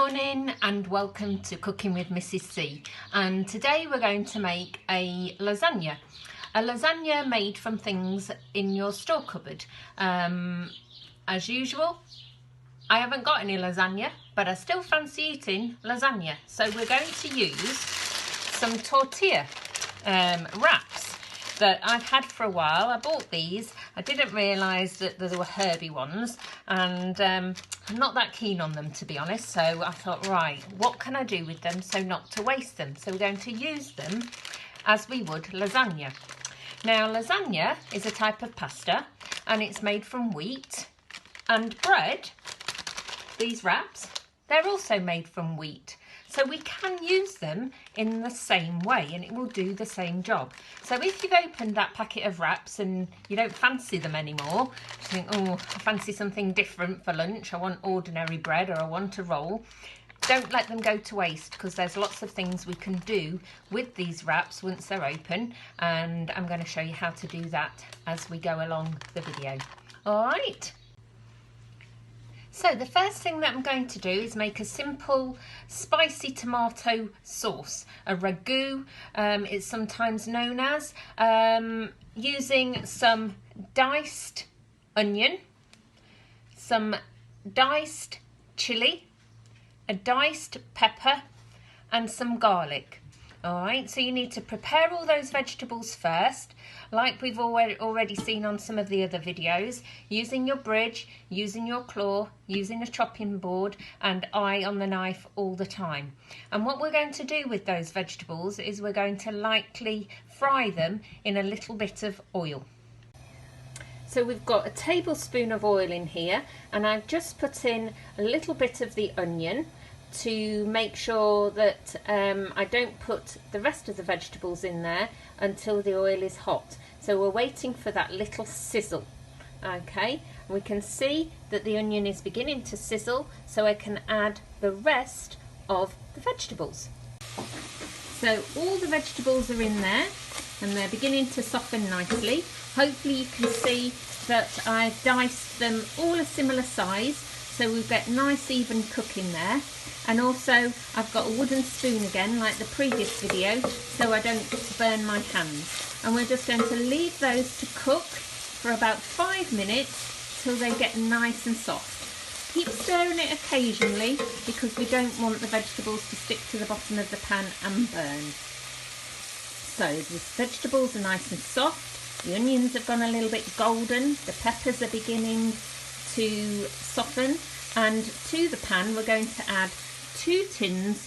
morning and welcome to Cooking with Mrs. C, and today we're going to make a lasagna. A lasagna made from things in your store cupboard. As usual, I haven't got any lasagna, but I still fancy eating lasagna. So we're going to use some tortilla wraps that I've had for a while. I bought these. I didn't realise that there were herby ones, and I'm not that keen on them, to be honest. So I thought, right, what can I do with them so not to waste them? So we're going to use them as we would lasagna. Now, lasagna is a type of pasta, and it's made from wheat and bread. These wraps, they're also made from wheat. So we can use them in the same way and it will do the same job. So if you've opened that packet of wraps and you don't fancy them anymore, you think, oh, I fancy something different for lunch, I want ordinary bread or I want a roll, don't let them go to waste, because there's lots of things we can do with these wraps once they're open, and I'm going to show you how to do that as we go along the video. All right. So the first thing that I'm going to do is make a simple spicy tomato sauce, a ragu, it's sometimes known as, using some diced onion, some diced chilli, a diced pepper and some garlic. Alright, so you need to prepare all those vegetables first, like we've already seen on some of the other videos, using your bridge, using your claw, using a chopping board and eye on the knife all the time. And what we're going to do with those vegetables is we're going to lightly fry them in a little bit of oil. So we've got a tablespoon of oil in here, and I've just put in a little bit of the onion to make sure that I don't put the rest of the vegetables in there until the oil is hot. So we're waiting for that little sizzle. Okay, we can see that the onion is beginning to sizzle, so I can add the rest of the vegetables. So all the vegetables are in there and they're beginning to soften nicely. Hopefully you can see that I've diced them all a similar size, so we've got nice even cooking there. And also I've got a wooden spoon again, like the previous video, so I don't burn my hands. And we're just going to leave those to cook for about 5 minutes till they get nice and soft. Keep stirring it occasionally because we don't want the vegetables to stick to the bottom of the pan and burn. So the vegetables are nice and soft, the onions have gone a little bit golden, the peppers are beginning to soften, and to the pan we're going to add 2 tins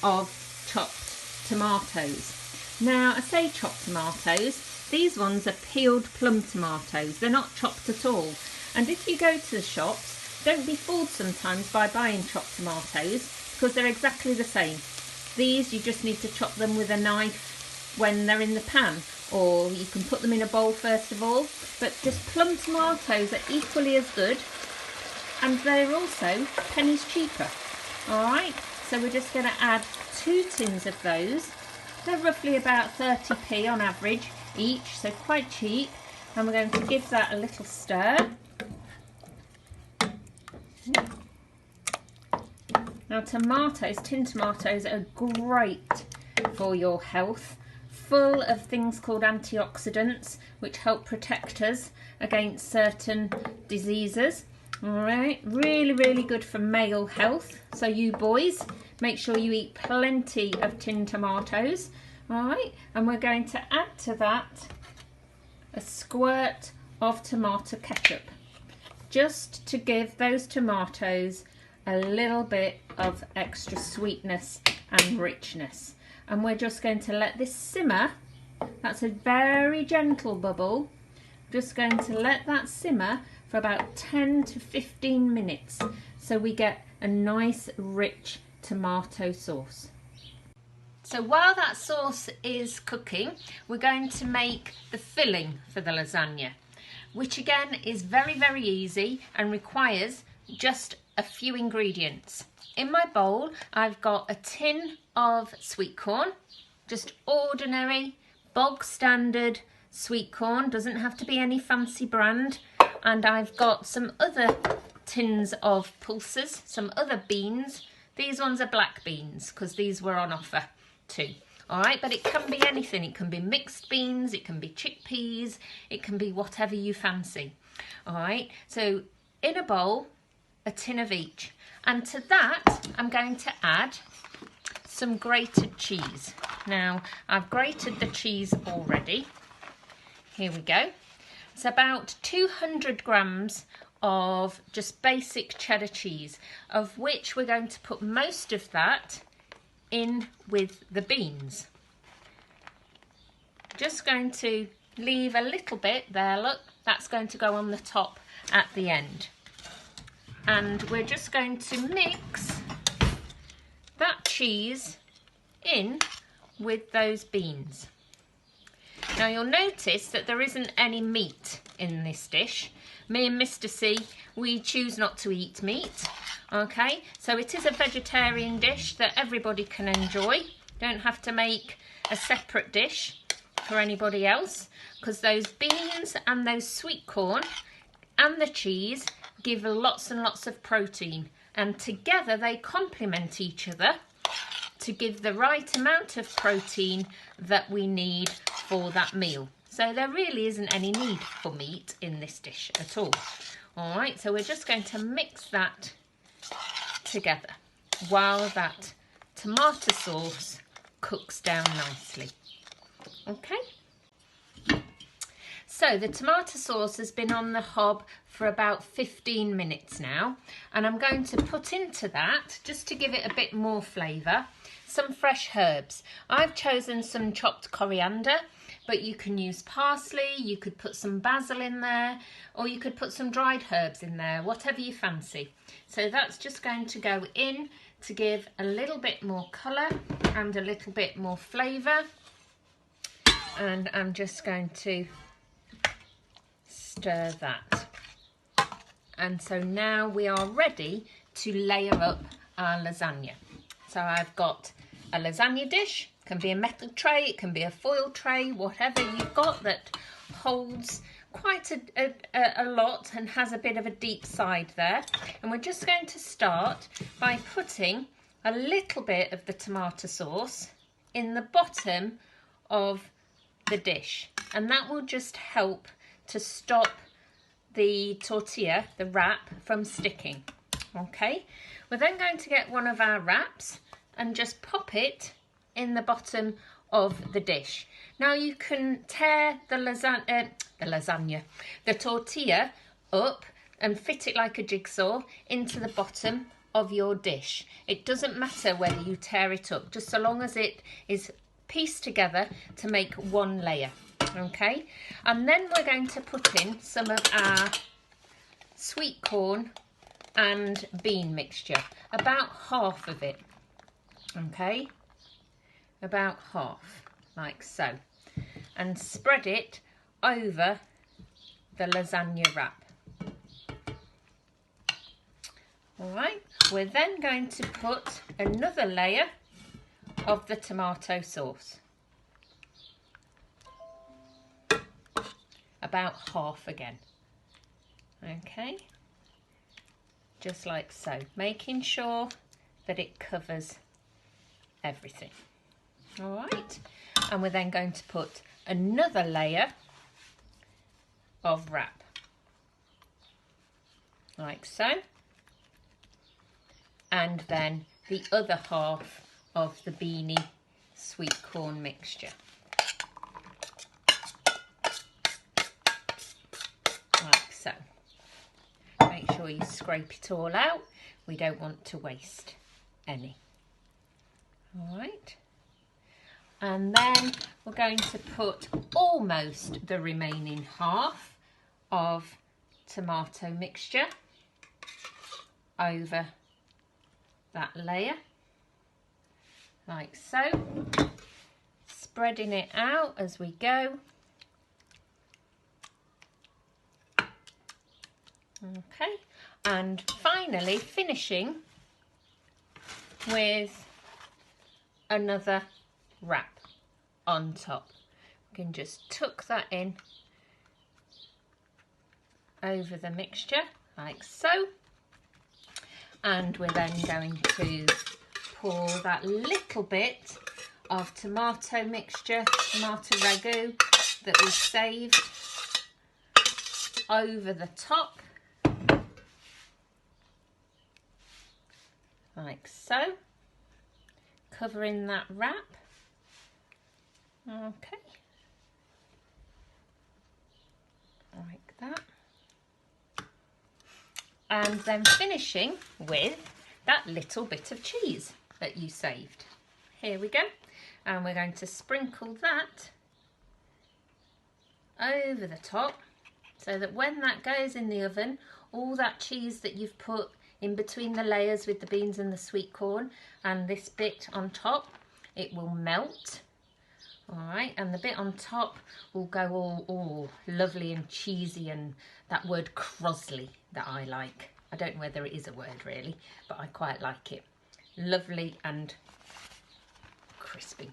of chopped tomatoes. Now I say chopped tomatoes, these ones are peeled plum tomatoes, they're not chopped at all. And if you go to the shops, don't be fooled sometimes by buying chopped tomatoes, because they're exactly the same. These you just need to chop them with a knife when they're in the pan, or you can put them in a bowl first of all, but just plum tomatoes are equally as good, and they're also pennies cheaper. Alright, so we're just going to add 2 tins of those. They're roughly about 30p on average each, so quite cheap. And we're going to give that a little stir. Now tomatoes, tin tomatoes are great for your health, full of things called antioxidants which help protect us against certain diseases. Alright, really good for male health. So you boys, make sure you eat plenty of tin tomatoes. Alright, and we're going to add to that a squirt of tomato ketchup, just to give those tomatoes a little bit of extra sweetness and richness. And we're just going to let this simmer. That's a very gentle bubble. Just going to let that simmer for about 10 to 15 minutes so we get a nice rich tomato sauce. So while that sauce is cooking, we're going to make the filling for the lasagna, which again is very easy and requires just a few ingredients. In my bowl I've got a tin of sweet corn, just ordinary bog standard sweet corn, doesn't have to be any fancy brand. And I've got some other tins of pulses, some other beans These ones are black beans because these were on offer too. All right, but it can be anything. It can be mixed beans, it can be chickpeas, it can be whatever you fancy. All right, so in a bowl, a tin of each. And to that, I'm going to add some grated cheese. Now, I've grated the cheese already. Here we go. It's about 200 grams of just basic cheddar cheese, of which we're going to put most of that in with the beans. Just going to leave a little bit there, look, that's going to go on the top at the end. And we're just going to mix that cheese in with those beans. Now you'll notice that there isn't any meat in this dish. Me and Mr. C, we choose not to eat meat. Okay, so it is a vegetarian dish that everybody can enjoy. Don't have to make a separate dish for anybody else, because those beans and those sweet corn and the cheese give lots and lots of protein, and together they complement each other to give the right amount of protein that we need for that meal. So there really isn't any need for meat in this dish at all. All right, so we're just going to mix that together while that tomato sauce cooks down nicely. Okay, so the tomato sauce has been on the hob for about 15 minutes now, and I'm going to put into that, just to give it a bit more flavour, some fresh herbs. I've chosen some chopped coriander, but you can use parsley, you could put some basil in there, or you could put some dried herbs in there, whatever you fancy. So that's just going to go in to give a little bit more colour and a little bit more flavour. And I'm just going to stir that. And so now we are ready to layer up our lasagna. So I've got a lasagna dish. It can be a metal tray, it can be a foil tray, whatever you've got that holds quite a lot and has a bit of a deep side there. And we're just going to start by putting a little bit of the tomato sauce in the bottom of the dish, and that will just help to stop the tortilla, the wrap, from sticking. Okay, we're then going to get one of our wraps and just pop it in the bottom of the dish. Now you can tear the tortilla up and fit it like a jigsaw into the bottom of your dish. It doesn't matter whether you tear it up, just so long as it is pieced together to make one layer. Okay, and then we're going to put in some of our sweet corn and bean mixture, about half of it. Okay, about half, like so, and spread it over the lasagna wrap. All right, we're then going to put another layer of the tomato sauce, about half again. Okay, just like so, making sure that it covers everything. All right, and we're then going to put another layer of wrap, like so, and then the other half of the beanie sweet corn mixture, like so. Make sure you scrape it all out, we don't want to waste any. All right, and then we're going to put almost the remaining half of tomato mixture over that layer, like so, spreading it out as we go. Okay, and finally finishing with another wrap on top. We can just tuck that in over the mixture like so, And we're then going to pour that little bit of tomato mixture, tomato ragu that we saved over the top, like so, covering that wrap. Okay, like that. And then finishing with that little bit of cheese that you saved. Here we go. And we're going to sprinkle that over the top so that when that goes in the oven, all that cheese that you've put in between the layers with the beans and the sweet corn and this bit on top, it will melt. All right, and the bit on top will go all lovely and cheesy, and that word crozzly that I like. I don't know whether it is a word really, but I quite like it. Lovely and crispy.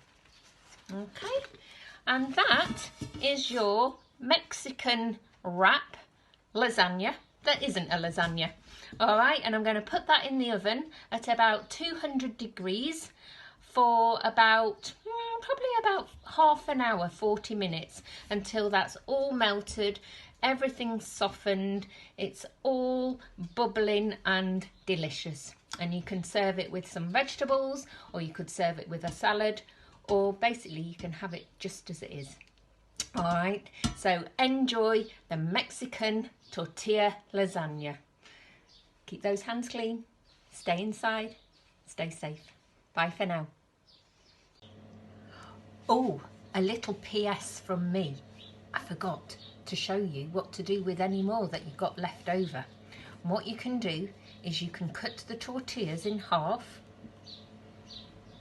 Okay, and that is your Mexican wrap lasagna that isn't a lasagna. All right, and I'm going to put that in the oven at about 200 degrees for about probably about half an hour, 40 minutes, until that's all melted, everything's softened, it's all bubbling and delicious. And you can serve it with some vegetables, or you could serve it with a salad, or basically you can have it just as it is. All right, so enjoy the Mexican tortilla lasagna. Keep those hands clean, stay inside, stay safe. Bye for now. Oh, a little PS from me. I forgot to show you what to do with any more that you've got left over. And what you can do is you can cut the tortillas in half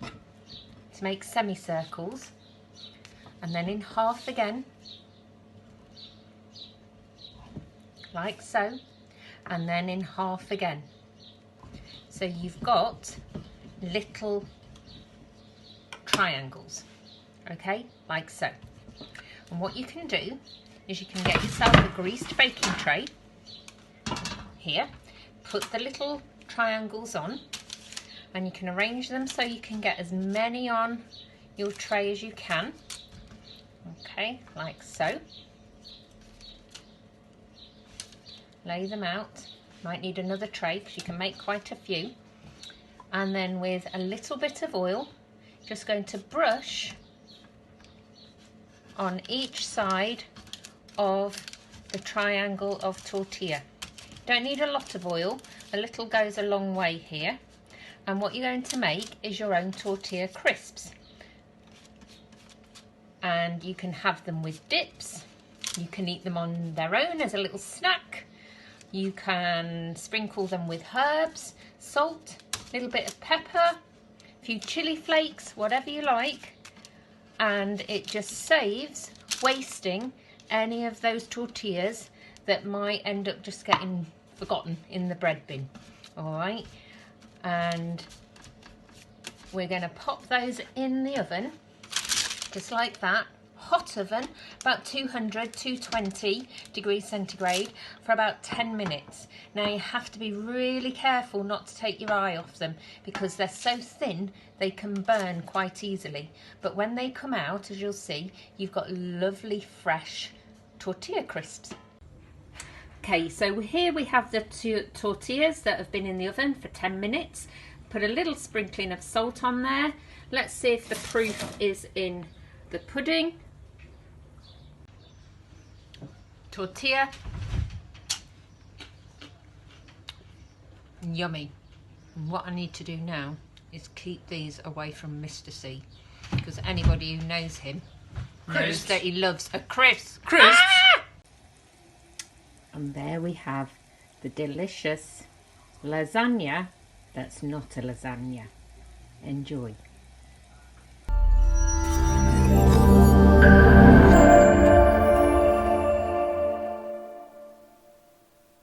to make semicircles, and then in half again, like so, and then in half again. So you've got little triangles, okay, like so. And what you can do is you can get yourself a greased baking tray here, put the little triangles on, and you can arrange them so you can get as many on your tray as you can, okay, like so. Lay them out. Might need another tray because you can make quite a few. And then with a little bit of oil, just going to brush on each side of the triangle of tortilla. Don't need a lot of oil, a little goes a long way here. And what you're going to make is your own tortilla crisps. And you can have them with dips, you can eat them on their own as a little snack, you can sprinkle them with herbs, salt, a little bit of pepper, a few chili flakes, whatever you like, and it just saves wasting any of those tortillas that might end up just getting forgotten in the bread bin. All right, and we're going to pop those in the oven just like that, hot oven, about 220 degrees centigrade for about 10 minutes. Now you have to be really careful not to take your eye off them because they're so thin they can burn quite easily, but when they come out, as you'll see, you've got lovely fresh tortilla crisps. Okay, so here we have the two tortillas that have been in the oven for 10 minutes. Put a little sprinkling of salt on there. Let's see if the proof is in the pudding. Tortilla. Yummy. And what I need to do now is keep these away from Mr. C, because anybody who knows him knows that he loves a crisp. Ah! And there we have the delicious lasagna that's not a lasagna. Enjoy.